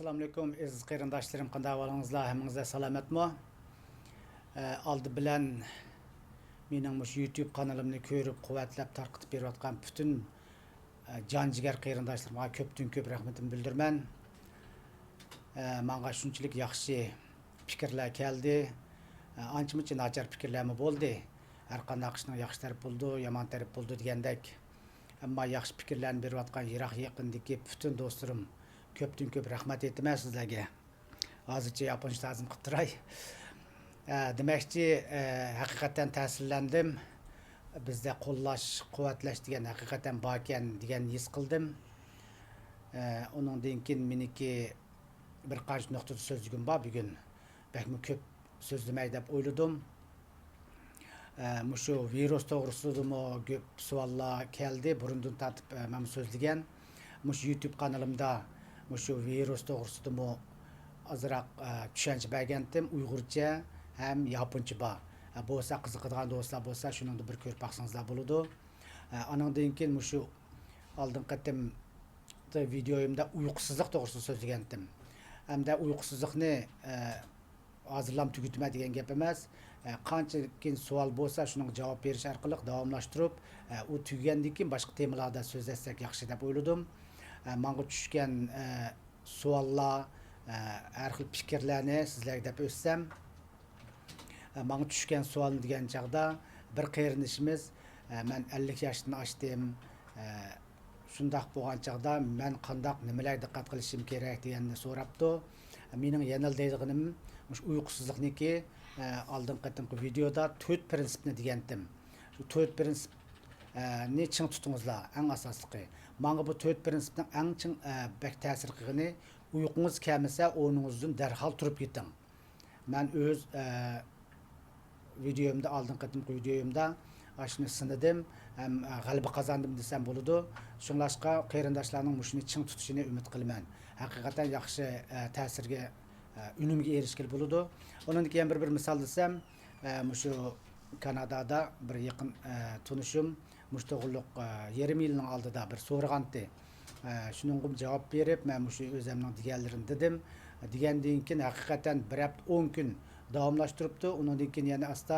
Assalamu alaikum aziz qarindoshlarım, qanday bولىڭىزلار, hammangizga salomatmi? Aldı bilan mening mush YouTube kanalimni ko'rib, quvvatlab tarqitib berayotgan bütün jon-jigar qarindoshlarımga ko'pdan-ko'p rahmatimni bildirman. Menga shunchalik yaxshi fikrlar keldi. Ancha-muncha nachar fikrlarmi bo'ldi. Har qanday ishning yaxshi taraf bo'ldi, yomon taraf bo'ldi degandek. Ammo yaxshi fikrlarni berayotgan yiroq yaqindagi bütün do'stlarim ko'pdan-ko'p rahmat aytaman sizlarga. Hozircha yaponcha ta'zim qilib turay. Demakchi, haqiqatan ta'sirlandim. Bizda qo'llash, quvvatlash degan haqiqatan bor ekan degan his qildim. Uningdan keyin meniki bir qancha nuqtada so'zligim bor bugun. Bakmi ko'p so'zlamay deb o'yladim. Mushu virus to'g'risidami ko'p savollar keldi. Burundan tortib men so'zlagan. Mush YouTube kanalimda mushu virus to'g'risidami ozroq tushuncha bergandim. Uyg'urcha ham yaponcha bor. Bo'lsa qiziqadigan do'stlar bo'lsa, shuningda bir ko'rib baqsangizlar bo'ladi. Anandan keyin mushu oldin qatim videoyimda uyqusizlik to'g'risida so'zlagandim. Hamda uyqusizlikni hozirlam tugatma degan gap emas. Qanchakin savol bo'lsa, shuning javob berish orqali davomlashtirib, u tugagandan keyin boshqa temalarda so'zlasak yaxshi deb o'yladim. Menga tushgan savollar, har xil fikrlarni sizlarga deb o'tsam, menga tushgan savol degan chaqda bir qarindoshimiz, men 50 yoshni oshdim. Shundoq bo'lgan chaqda men qandoq nimalarga diqqat qilishim kerak deganni so'rabdi. Mening yanıldaydiganim mush uyqusizlikniki oldin qatimqi videoda 4 prinsipni degandim. Shu 4 prinsip ne ching tutingizlar, eng asosligi. Menga bu 4 prinsipning eng ching bak ta'sir qilgani, uyqungiz kelmasa, o'rningizdan darhol turib keting. Men o'z videomda, oldin qatimqi videomda ashuni sinadim, ham g'alaba qozondim desam bo'ladi. Shunlashqa qarindoshlarning mushuni ching tutishini umid qilaman. Haqiqatan yaxshi ta'sirga unumga erishgan bo'ladi. Undan keyin bir misol desam, mushu Kanadada bir yaqin tunishim mushtog'liq 20 yilning oldida bir so'ragandi. Shuningga javob berib, men mushu o'zimning deganlarim dedim. Degandan keyin haqiqatan bir hafta 10 kun davomlashtiribdi. Undan keyin yana asta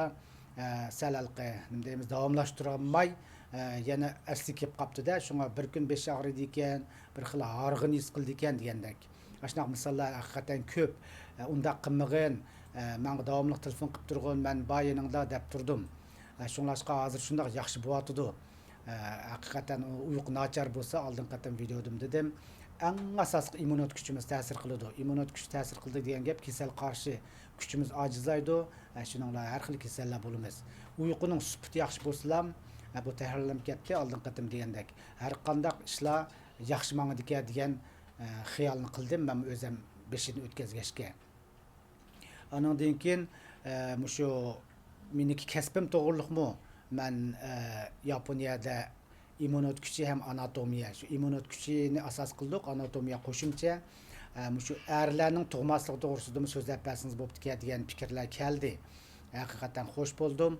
salalqi, nima deymiz, davomlashtirolmay yana asli kelib qopdi-da. Shunga bir kun 5 og'riydi ekan, bir xil og'riqni his qildi ekan degandek. Ashunaq misollar haqiqatan ko'p. Undaq qilmag'in, menga davomli telefon qilib turgan, men bayiningda deb turdim. Shunlashqa hozir shundoq yaxshi bo'yatdi. Haqiqatan uyqu nachar bo'lsa, oldin qatim videodim dedim. Eng asosiy immunot kuchimiz ta'sir qiladi. Immunot kuchi ta'sir qildi degan gap, kasal qarshi kuchimiz ojizlaydi. Shuninglar har xil kasallar bo'lamiz. Uyquning sifati yaxshi bo'lsa, bu tahrirlanib ketdi oldin qatim degandek. Har qanday ishlar yaxshi manga degan xiyolni qildim men o'zim beshini o'tkazgachga. Andan keyin mushu meniki kasbim to'g'riliqmi? Men Yaponiyada immunot kuchi ham anatomiya, shu immunot kuchini asos qildik, anatomiya qo'shimcha mushu erlarning tug'masligi to'g'risida so'zlab bersangiz bo'pti degan fikrlar keldi. Haqiqatan xo'sh bo'ldim.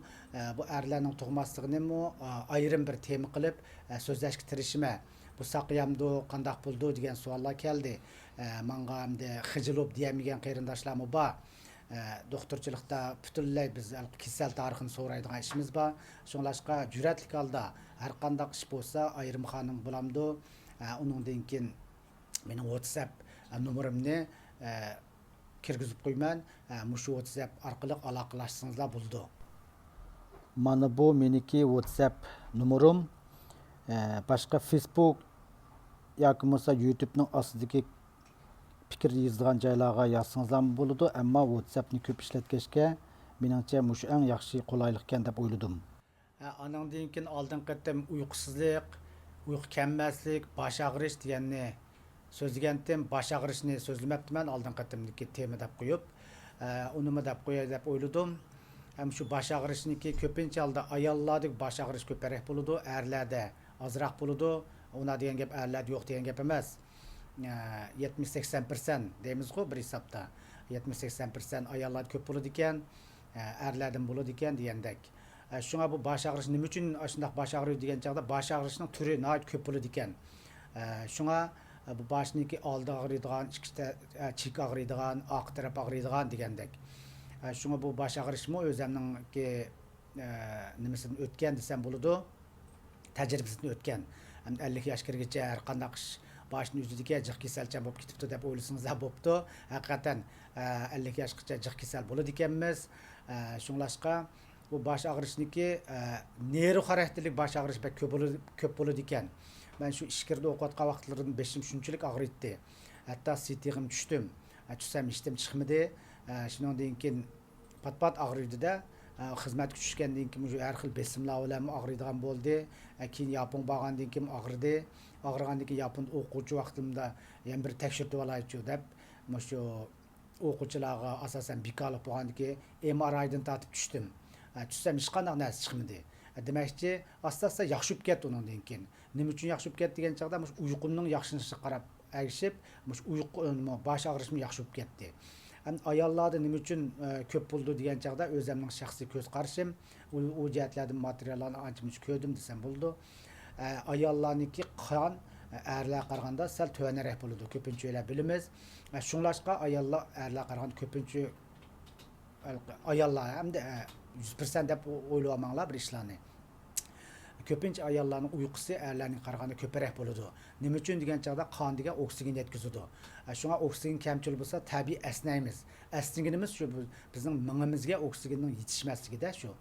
Bu erlarning tug'masligini ayrim bir tema qilib so'zlashga tirishma. Bu saqyamdi, qandoq bo'ldi degan savollar keldi. Menga hamda xijilib deyamagan qarindoshlarmi bor. Doktorchilikda butunlay biz kasal tarixini so'raydigan ishimiz bor. Shunlashqa jur'atli holda har qanday ish bo'lsa ayrim xonim bo'lamdi. Uningdan keyin mening WhatsApp nomerimni kirgizib qo'yman. Mushu WhatsApp orqali aloqalashsangizlar bo'ldi. Mana bu meniki WhatsApp nomerim. Boshqa Facebook yoki bo'lsa YouTubening ostidagi fikr yozgan joylarga yozsangizlar bo'ladi, ammo WhatsAppni ko'p ishlatgachga meningcha mush eng yaxshi qulaylik ekan deb o'yladim. Anandan keyin oldin qatim uyqusizlik, uyqu kelmaslik, bosh og'rish deganni so'zlagandim. Bosh og'rishni so'zlamabdiman, oldin qatimniki tema deb qo'yib, unimi deb qo'yay deb o'yladim. Ham shu bosh og'rishniki ko'pincha holda ayollardagi bosh og'rish ko'proq bo'ladi, erlarda azroq bo'ladi. Ona degan gap erlarda yo'q degan gap emas. 70-80% deymiz-ku bir hisobda. 70-80% ayollar ko'p bo'ladi ekan, erlardan bo'ladi ekan degandek. Shunga bu bosh og'rish nima uchun shunday bosh og'rish degan chaqda bosh og'rishning turi nihoyat ko'p bo'ladi ekan. Shunga bu başniki oldi ağrıydigan, chek ağrıydigan, oq taraf ağrıydigan degandek. Şuna bu baş ağrışmı özümningki nimasini o'tgan desam bo'ladi, tajribasini o'tgan. 50 yoshga kirguncha har qanday boshni uzidiki jiq kasalchan bo'lib ketibdi deb o'ylasangizlar bo'pti. Haqiqatan 50 yoshgacha jiq kasal bo'ladi ekanmiz. Shunglashqa bu bosh og'rishniki neyro xarakterli bosh og'rish ko'p bo'ladi ekan. Men shu ishkirda o'qiyotgan vaqtlarimda beshim shunchalik og'riydi. Hatto sitig'im tushdim. Tushsam ishtim chiqmadi. Shundan keyin pat og'riydi-da. Xizmatga tushgandan keyin har xil besimlar bilan og'riydigan bo'ldi. Keyin yapon borgandan keyin og'ridi. Og'rigandan keyin yapon o'quvchi vaqtimda yana bir tekshirib olaychi deb shu o'quvchilarga asosan bekalib bo'lgandan keyin MRI'dan tortib tushdim. Tushsam hech qanday narsa chiqmadi. Demakchi, asta-asta yaxshib ketdi undan keyin. Nima uchun yaxshib ketdi degan chaqda uyqumning yaxshilishiga qarab ergishib, uyqu bosh og'rishim yaxshib ketdi. Ayollarda nima uchun ko'p bo'ldi degan chaqda o'zimning shaxsiy ko'z qarashim, u jihatlardan materiallarni ancha-muncha ko'rdim desam bo'ldi. Ayollarniki qon erlarga qaraganda sal tuvanroq bo'ladi. Ko'pincha o'ylab bilamiz. Shunglashqa ayollar erlarga qaraganda ko'pincha ayollar hamda 100% deb o'ylayamanglar bir ishlarni. Ko'pincha ayollarning uyqusi erlarning qaraganda ko'proq bo'ladi. Nima uchun degan chaqda qon degan oksigen yetkazadi. Shunga oksigen kamchilik bo'lsa tabiiy asnaymiz. Asniginimiz shu bizning mingimizga oksigenning yetishmasligida shu.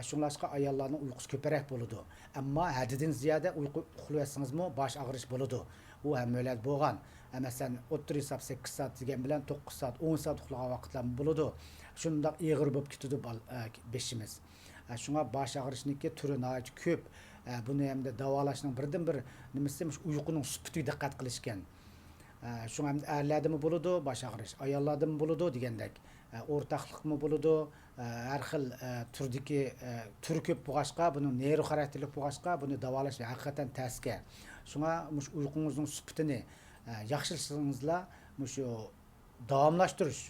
Shunglashqa ayollarning uyqusi ko'proq bo'ladi. Ammo haddidan ziyoda uyqu uxlayasingizmi bosh og'rish bo'ladi. U ham o'ylab bo'lgan. Masalan, o'ttir hisob 8 soat degan bilan 9 soat, 10 soat uxlagan vaqtlar bo'ladi. Shundoq ig'ir bo'lib ketadi beshimiz. Shunga bosh og'rishniki turi nihoyat ko'p. Buni hamda davolashning birdan-bir nimasi uyquning sufutiga diqqat qilishgan. Shunga ham erlardimi bo'ladi bosh og'rish, ayollardimi bo'ladi degandek. O'rtaqlikmi bo'ladi, har xil turdagi turi ko'p bo'lg'achqa, buni neyro xarakterli bo'lg'achqa, buni davolash haqiqatan tasga. Shunga uyqungizning sufutini yaxshilashingizlar, shu davomlashtirish,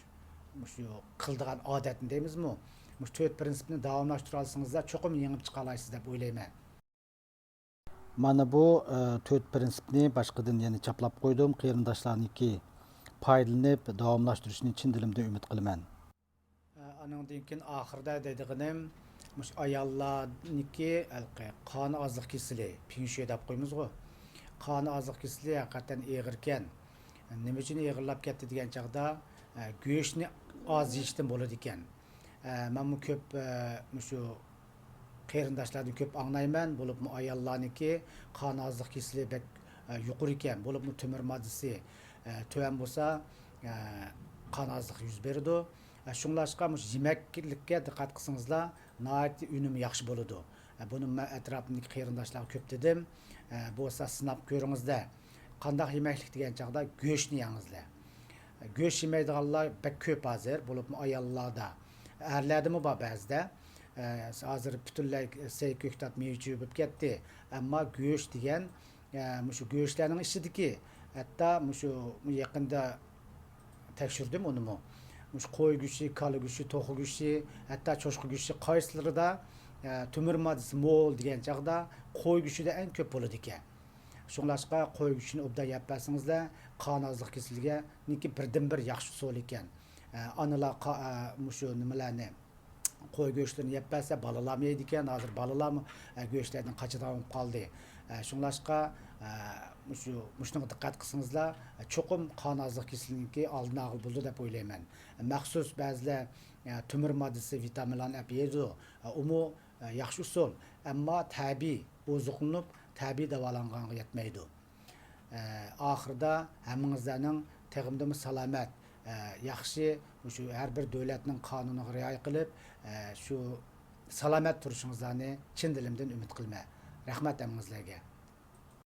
shu qildigan odatni deymizmi? Shu 4 prinsipni davomlashtira olsangizlar, cho'qim yengib chiqa olasiz deb o'ylayman. Mana bu 4 prinsipni boshqadan yana chaplab qo'ydim. Qarindoshlarniki foydalanib davomlashtirishni chin dilimda umid qilaman. Andan keyin oxirida deydiganim, ayollarniki qon oziq kesili, pinshe deb qo'ymiz-ku. Qon oziq kesili haqiqatan og'ir ekan. Nima uchun og'irlab ketdi degan chaqda go'shtni oz yeyishdan bo'ladi ekan. Men bu ko'p shu qarindoshlardan ko'p anglayman, bo'lib ayollarniki qon oziq kesili bek yuqori ekan, bo'lib temir moddasi tuvan bo'lsa qon oziq yuz beradi. Shunglashqa yemeklikka diqqat qilsangizlar, nihoyat unumi yaxshi bo'ladi. Buni men atrofimdagi qarindoshlarga ko'p dedim. Bo'lsa sinab ko'ringizlar. Qanday yemeklik degan chaqda go'shtni yengizlar. Go'sht yemaydiganlar bek ko'p hozir, bo'lib ayollarda. Erlardimi bor ba'zida. Hozir butunlay sey ko'ktat mevju bo'lib ketdi. Ammo go'sht degan shu go'shtlarning ichidagi hatto shu yaqinda tekshirdim unimi. Shu qo'y go'shti, kala go'shti, to'qi go'shti, hatto cho'chqa go'shti qaysilarida temir moddasi mo'l degan chaqda qo'y go'shtida eng ko'p bo'ladi ekan. Shunglashqa qo'y go'shtini obdan yeb bersangizlar, qon oziq kesilgan niki birdan-bir yaxshi usul ekan. Analar shu nimalarni qo'y go'shtini yeb bersa, balalar yeydi ekan. Hozir balalar go'shtlardan qochadan qoldi. Shunglashqa shunga diqqat qilsangizlar, cho'qim qon oziq kesilganki oldin og'il bo'ldi deb o'ylayman. Maxsus ba'zilar temir moddasi, vitaminlarni olib yeydi. Umi yaxshi usul, ammo tabiiy oziqlanib, tabiiy davolanganga yetmaydi. Oxirida hammangizlarning teg'imdimi salomat, yaxshi shu har bir davlatning qonuniga rioya qilib, shu salomat turishingizlarni chin dilimdan umid qilaman. Rahmat hammangizlarga.